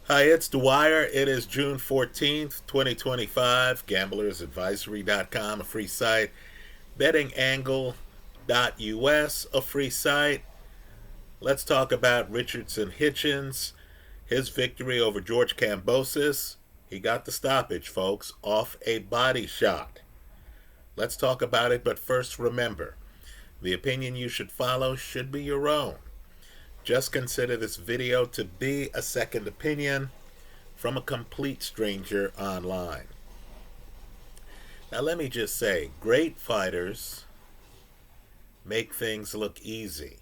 Hi, it's Dwyer. It is June 14th, 2025. GamblersAdvisory.com, a free site. BettingAngle.us, a free site. Let's talk about Richardson Hitchins, his victory over George Kambosos. He got the stoppage, folks, off a body shot. Let's talk about it, but first remember, the opinion you should follow should be your own. Just consider this video to be a second opinion from a complete stranger online. Now, let me just say, great fighters make things look easy.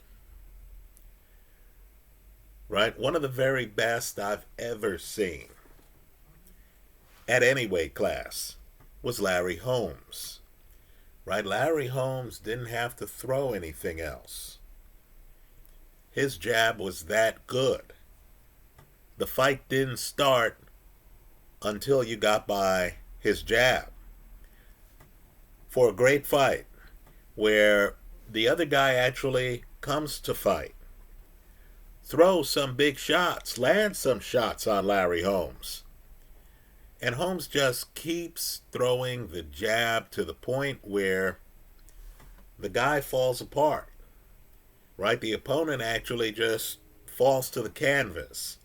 Right? One of the very best I've ever seen at any weight class was Larry Holmes. Right? Larry Holmes didn't have to throw anything else. His jab was that good. The fight didn't start until you got by his jab. For a great fight where the other guy actually comes to fight, throws some big shots, lands some shots on Larry Holmes. And Holmes just keeps throwing the jab to the point where the guy falls apart. Right? The opponent actually just falls to the canvas.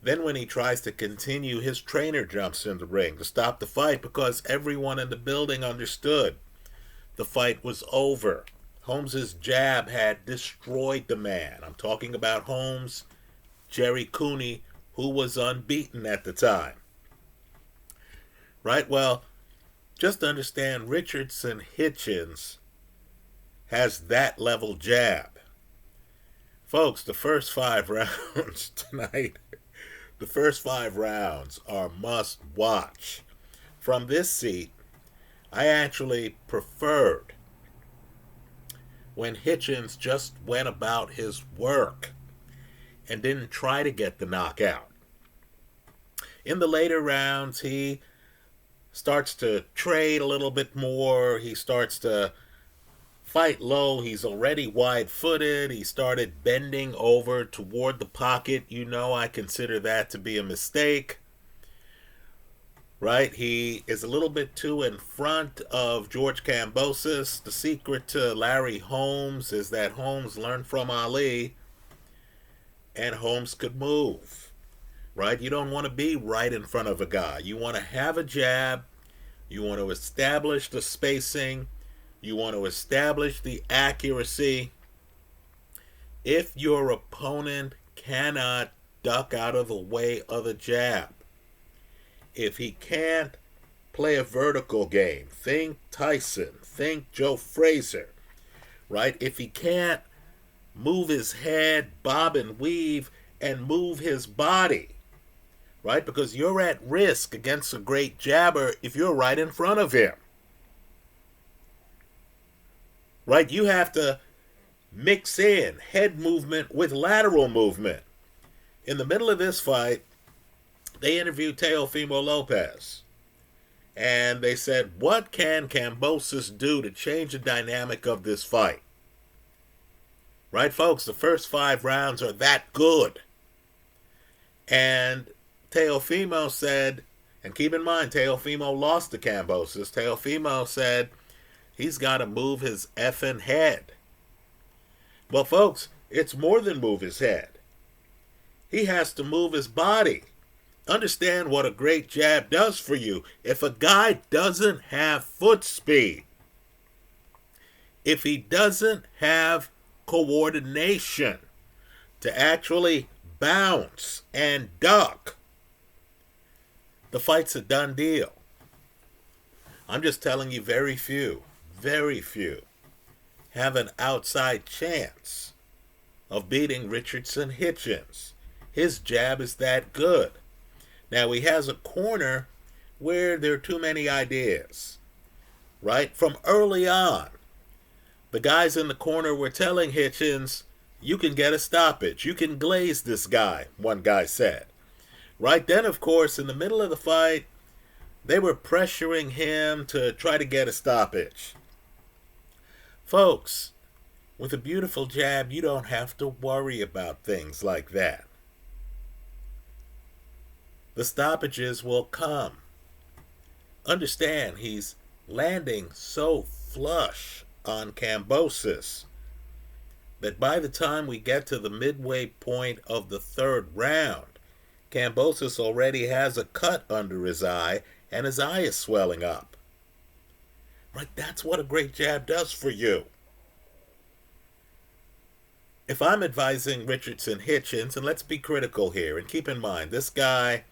Then when he tries to continue, his trainer jumps in the ring to stop the fight because everyone in the building understood the fight was over. Holmes's jab had destroyed the man. I'm talking about Holmes, Jerry Cooney, who was unbeaten at the time. Right? Well, just understand Richardson Hitchins has that level jab. Folks, the first 5 rounds tonight, the first 5 rounds are must watch. From this seat, I actually preferred when Hitchins just went about his work and didn't try to get the knockout. In the later rounds, he starts to trade a little bit more. He starts to fight low. He's already wide-footed. He started bending over toward the pocket. You know, I consider that to be a mistake. Right? He is a little bit too in front of George Kambosos. The secret to Larry Holmes is that Holmes learned from Ali, and Holmes could move. Right? You don't want to be right in front of a guy. You want to have a jab. You want to establish the spacing. You want to establish the accuracy. If your opponent cannot duck out of the way of the jab, if he can't play a vertical game, think Tyson, think Joe Frazier, right? If he can't move his head, bob and weave, and move his body, right? Because you're at risk against a great jabber if you're right in front of him. Right? You have to mix in head movement with lateral movement. In the middle of this fight, they interviewed Teofimo Lopez. And they said, what can Kambosos do to change the dynamic of this fight? Right, folks? The first 5 rounds are that good. And Teofimo said, and keep in mind, Teofimo lost to Kambosos. Teofimo said, he's got to move his effing head. Well, folks, it's more than move his head. He has to move his body. Understand what a great jab does for you. If a guy doesn't have foot speed, if he doesn't have coordination to actually bounce and duck, the fight's a done deal. I'm just telling you, very few have an outside chance of beating Richardson Hitchins. His jab is that good. Now, he has a corner where there are too many ideas, right? From early on, the guys in the corner were telling Hitchins, you can get a stoppage. You can glaze this guy, one guy said. Right then, of course, in the middle of the fight, they were pressuring him to try to get a stoppage. Folks, with a beautiful jab, you don't have to worry about things like that. the stoppages will come. Understand, he's landing so flush on Kambosos that by the time we get to the midway point of the third round, Kambosos already has a cut under his eye and his eye is swelling up. Right? That's what a great jab does for you. If I'm advising Richardson Hitchins, and let's be critical here, and keep in mind, this guy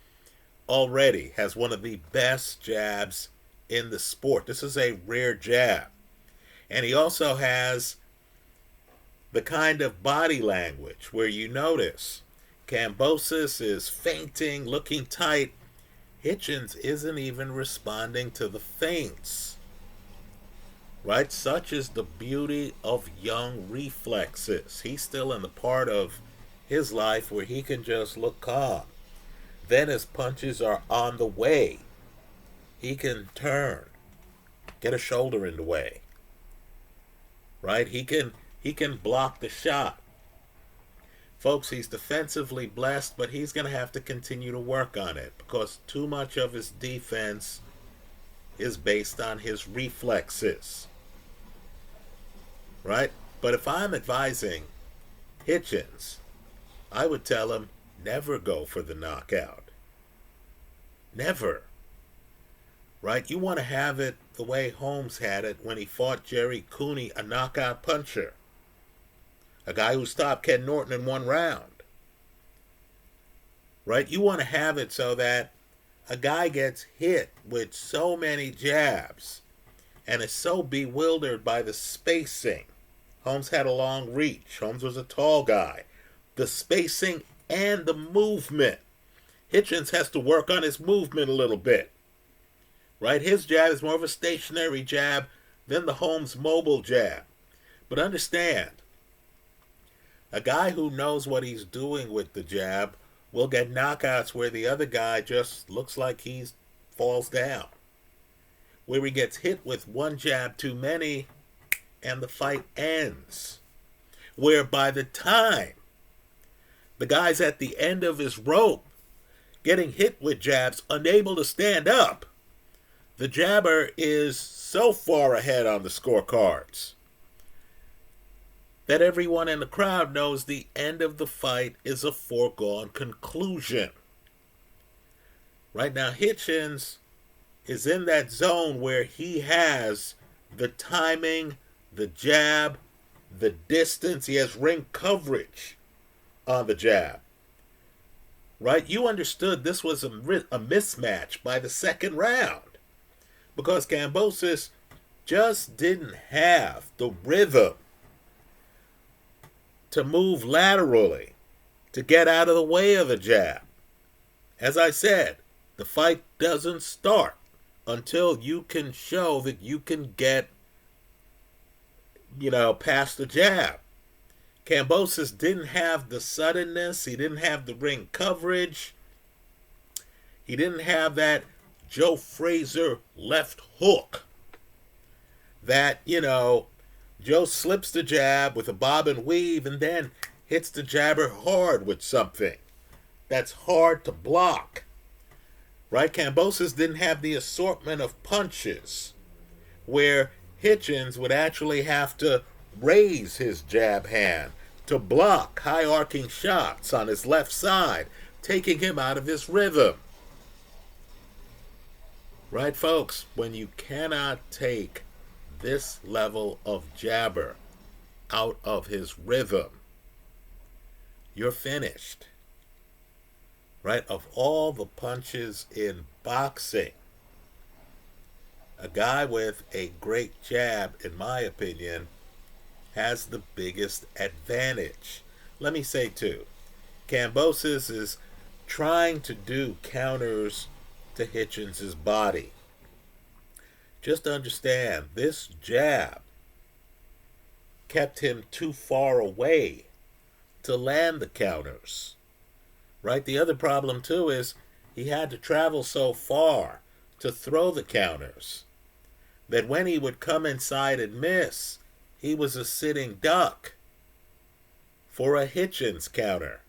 already has one of the best jabs in the sport. This is a rare jab. And he also has the kind of body language where you notice Kambosos is feinting, looking tight. Hitchins isn't even responding to the feints. Right? Such is the beauty of young reflexes. He's still in the part of his life where he can just look calm. Then his punches are on the way. He can turn, get a shoulder in the way. Right? He can block the shot. Folks, he's defensively blessed, but he's going to have to continue to work on it because too much of his defense is based on his reflexes. Right? But if I'm advising Hitchins, I would tell him never go for the knockout. Never. Right? You want to have it the way Holmes had it when he fought Jerry Cooney, a knockout puncher. A guy who stopped Ken Norton in one round. Right? You want to have it so that a guy gets hit with so many jabs and is so bewildered by the spacing. Holmes had a long reach. Holmes was a tall guy. The spacing and the movement. Hitchins has to work on his movement a little bit. Right? His jab is more of a stationary jab than the Holmes mobile jab. But understand, a guy who knows what he's doing with the jab will get knockouts where the other guy just looks like he falls down. Where he gets hit with one jab too many and the fight ends. Where by the time the guy's at the end of his rope, getting hit with jabs, unable to stand up, the jabber is so far ahead on the scorecards that everyone in the crowd knows the end of the fight is a foregone conclusion. Right now, Hitchins is in that zone where he has the timing, the jab, the distance. He has ring coverage on the jab. Right? You understood this was a mismatch by the second round because Kambosos just didn't have the rhythm to move laterally, to get out of the way of the jab. As I said, the fight doesn't start until you can show that you can get, past the jab. Kambosos didn't have the suddenness. He didn't have the ring coverage. He didn't have that Joe Frazier left hook that, Joe slips the jab with a bob and weave and then hits the jabber hard with something that's hard to block. Right? Kambosos didn't have the assortment of punches where Hitchins would actually have to raise his jab hand to block high arcing shots on his left side, taking him out of his rhythm. Right, folks? When you cannot take this level of jabber out of his rhythm, you're finished. Right? Of all the punches in boxing, a guy with a great jab, in my opinion, has the biggest advantage. Let me say too, Kambosos is trying to do counters to Hitchins' body. Just understand, this jab kept him too far away to land the counters. Right? The other problem too is he had to travel so far to throw the counters that when he would come inside and miss, he was a sitting duck for a Hitchins counter.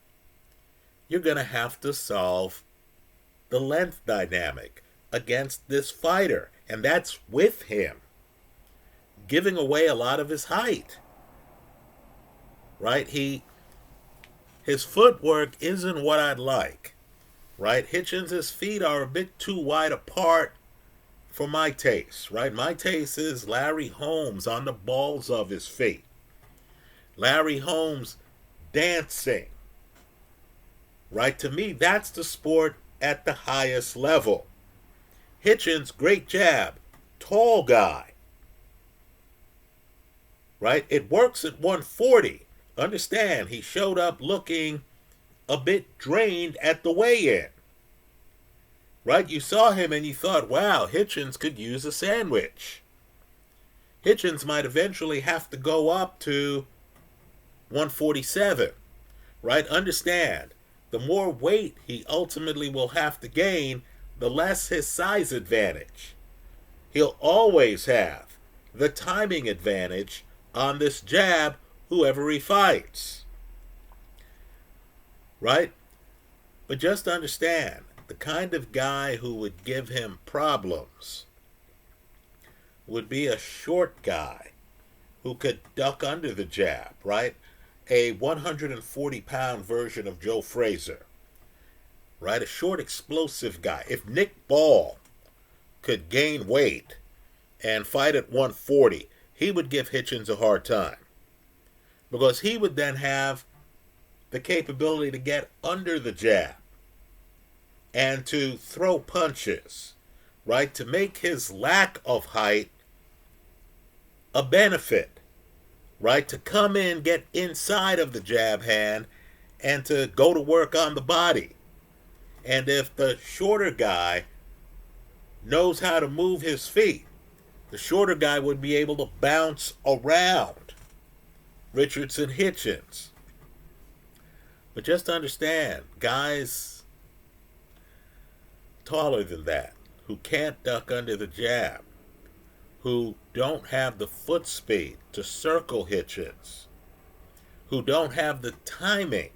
You're going to have to solve the length dynamic against this fighter. And that's with him giving away a lot of his height. Right? His footwork isn't what I'd like. Right? Hitchins' feet are a bit too wide apart for my taste. Right? My taste is Larry Holmes on the balls of his feet. Larry Holmes dancing. Right? To me, that's the sport at the highest level. Hitchins, great jab, tall guy. Right? It works at 140. Understand, he showed up looking a bit drained at the weigh-in. Right? You saw him and you thought, wow, Hitchins could use a sandwich. Hitchins might eventually have to go up to 147. Right? Understand, the more weight he ultimately will have to gain, the less his size advantage. He'll always have the timing advantage on this jab, whoever he fights. Right? But just understand, the kind of guy who would give him problems would be a short guy who could duck under the jab, right? A 140-pound version of Joe Frazier, right? A short, explosive guy. If Nick Ball could gain weight and fight at 140, he would give Hitchins a hard time, because he would then have the capability to get under the jab and to throw punches, right? To make his lack of height a benefit, right? To come in, get inside of the jab hand, and to go to work on the body. And if the shorter guy knows how to move his feet, the shorter guy would be able to bounce around Richardson, Hitchins. But just understand, guys taller than that, who can't duck under the jab, who don't have the foot speed to circle Hitchins, who don't have the timing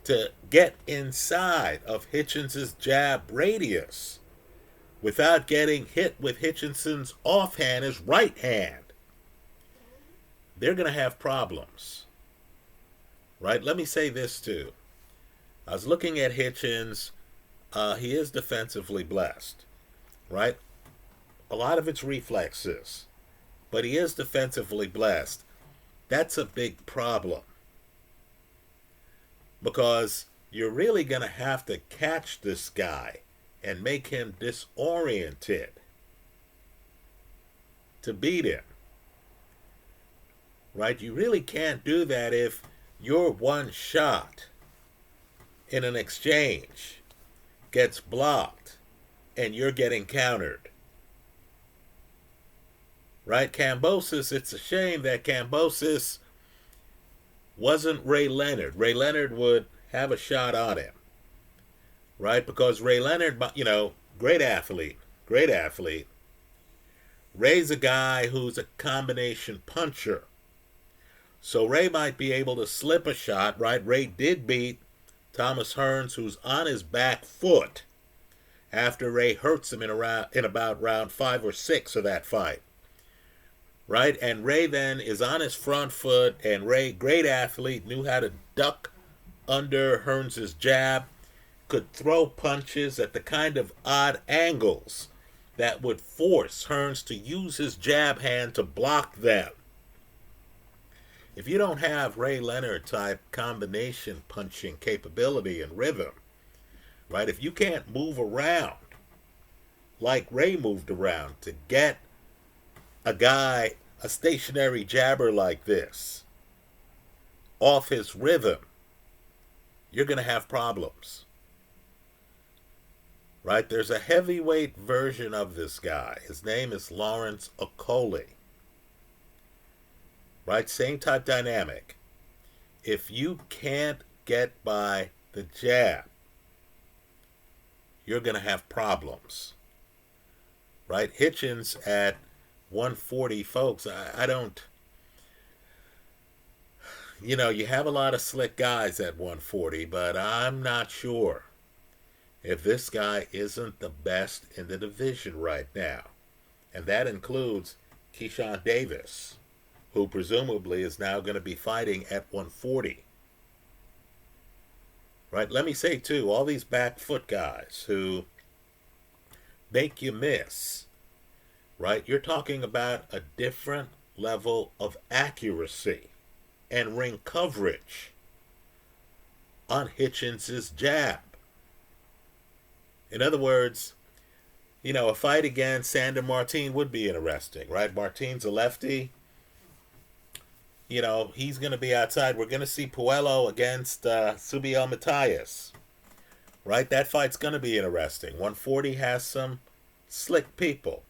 to get inside of Hitchins' jab radius without getting hit with Hitchinson's offhand, his right hand, they're going to have problems. Right? Let me say this too. I was looking at Hitchins. He is defensively blessed. Right? A lot of it's reflexes. But he is defensively blessed. That's a big problem. Because you're really going to have to catch this guy and make him disoriented to beat him. Right? You really can't do that if your one shot in an exchange gets blocked and you're getting countered. Right? Kambosos, it's a shame that Kambosos wasn't Ray Leonard. Ray Leonard would have a shot on him. Right? Because Ray Leonard, great athlete. Ray's a guy who's a combination puncher. So Ray might be able to slip a shot, right? Ray did beat Thomas Hearns, who's on his back foot, after Ray hurts him in about round 5 or 6 of that fight. Right? And Ray then is on his front foot, and Ray, great athlete, knew how to duck under Hearns' jab, could throw punches at the kind of odd angles that would force Hearns to use his jab hand to block them. If you don't have Ray Leonard type combination punching capability and rhythm, right? If you can't move around like Ray moved around to get a guy, a stationary jabber like this, off his rhythm, you're going to have problems. Right? There's a heavyweight version of this guy. His name is Lawrence Okolie. Right? Same type dynamic. If you can't get by the jab, you're going to have problems. Right? Hitchins at 140, folks, I don't... You have a lot of slick guys at 140, but I'm not sure if this guy isn't the best in the division right now. And that includes Keyshawn Davis, who presumably is now going to be fighting at 140. Right? Let me say, too, all these back foot guys who make you miss, right? You're talking about a different level of accuracy and ring coverage on Hitchins' jab. In other words, a fight against Sander Martin would be interesting, right? Martin's a lefty. He's going to be outside. We're going to see Puello against Subiel Matias, right? That fight's going to be interesting. 140 has some slick people,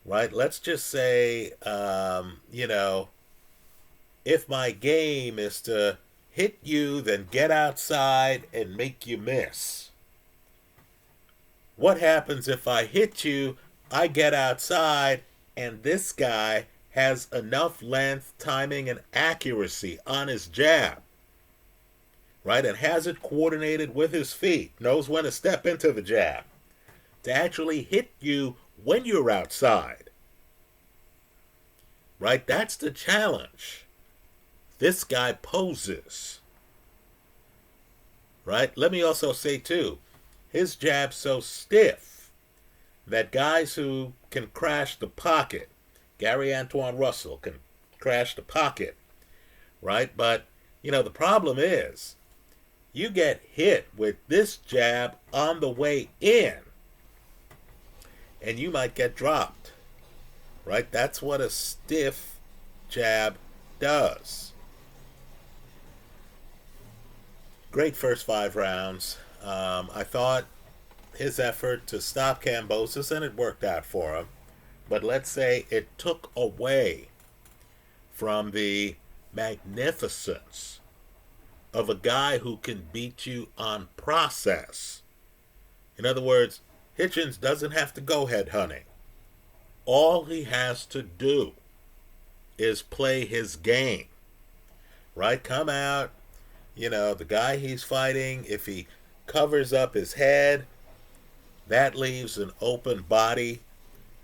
right? Let's just say, if my game is to hit you, then get outside and make you miss. What happens if I hit you, I get outside, and this guy has enough length, timing, and accuracy on his jab, right? And has it coordinated with his feet, knows when to step into the jab, to actually hit you when you're outside, right? That's the challenge this guy poses, right? Let me also say, too, his jab's so stiff that guys who can crash the pocket, Gary Antoine Russell can crash the pocket, right? But, the problem is you get hit with this jab on the way in and you might get dropped, right? That's what a stiff jab does. Great first 5 rounds. I thought his effort to stop Kambosos, and it worked out for him, but let's say it took away from the magnificence of a guy who can beat you on process. In other words, Hitchins doesn't have to go head hunting. All he has to do is play his game, right? Come out, the guy he's fighting, if he covers up his head, that leaves an open body,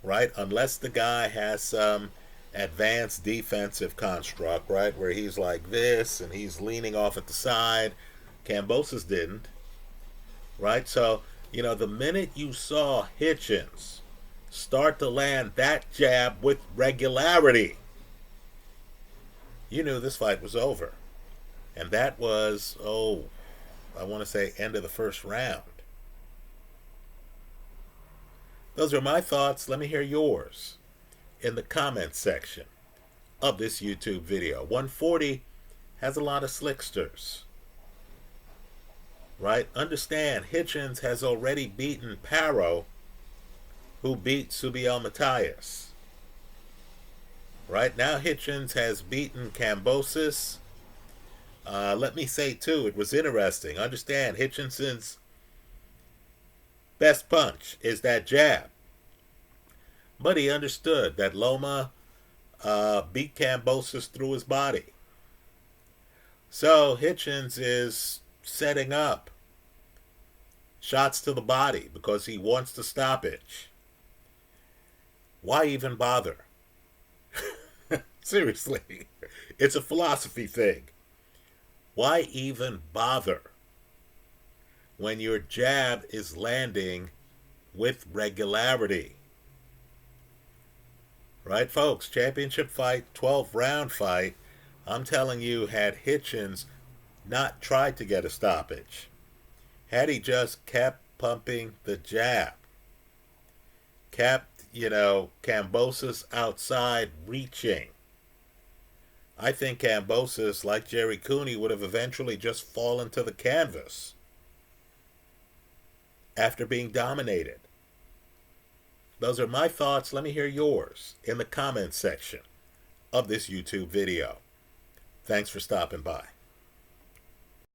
right? Unless the guy has some advanced defensive construct, right? Where he's like this and he's leaning off at the side. Kambosos didn't, right? So, the minute you saw Hitchins start to land that jab with regularity, you knew this fight was over. And that was, I want to say end of the first round. Those are my thoughts. Let me hear yours in the comments section of this YouTube video. 140 has a lot of slicksters, right? Understand, Hitchins has already beaten Paro, who beat Subiel Matias. Right now, Hitchins has beaten Kambosos. Let me say, too, it was interesting. Understand, Hitchinson's best punch is that jab. But he understood that Loma beat Kambosos through his body. So Hitchins is setting up shots to the body because he wants the stoppage. Why even bother? Seriously, it's a philosophy thing. Why even bother when your jab is landing with regularity? Right, folks? Championship fight, 12-round fight. I'm telling you, had Hitchins not tried to get a stoppage, had he just kept pumping the jab, kept, Kambosos outside reaching, I think Kambosos, like Jerry Cooney, would have eventually just fallen to the canvas after being dominated. Those are my thoughts. Let me hear yours in the comments section of this YouTube video. Thanks for stopping by.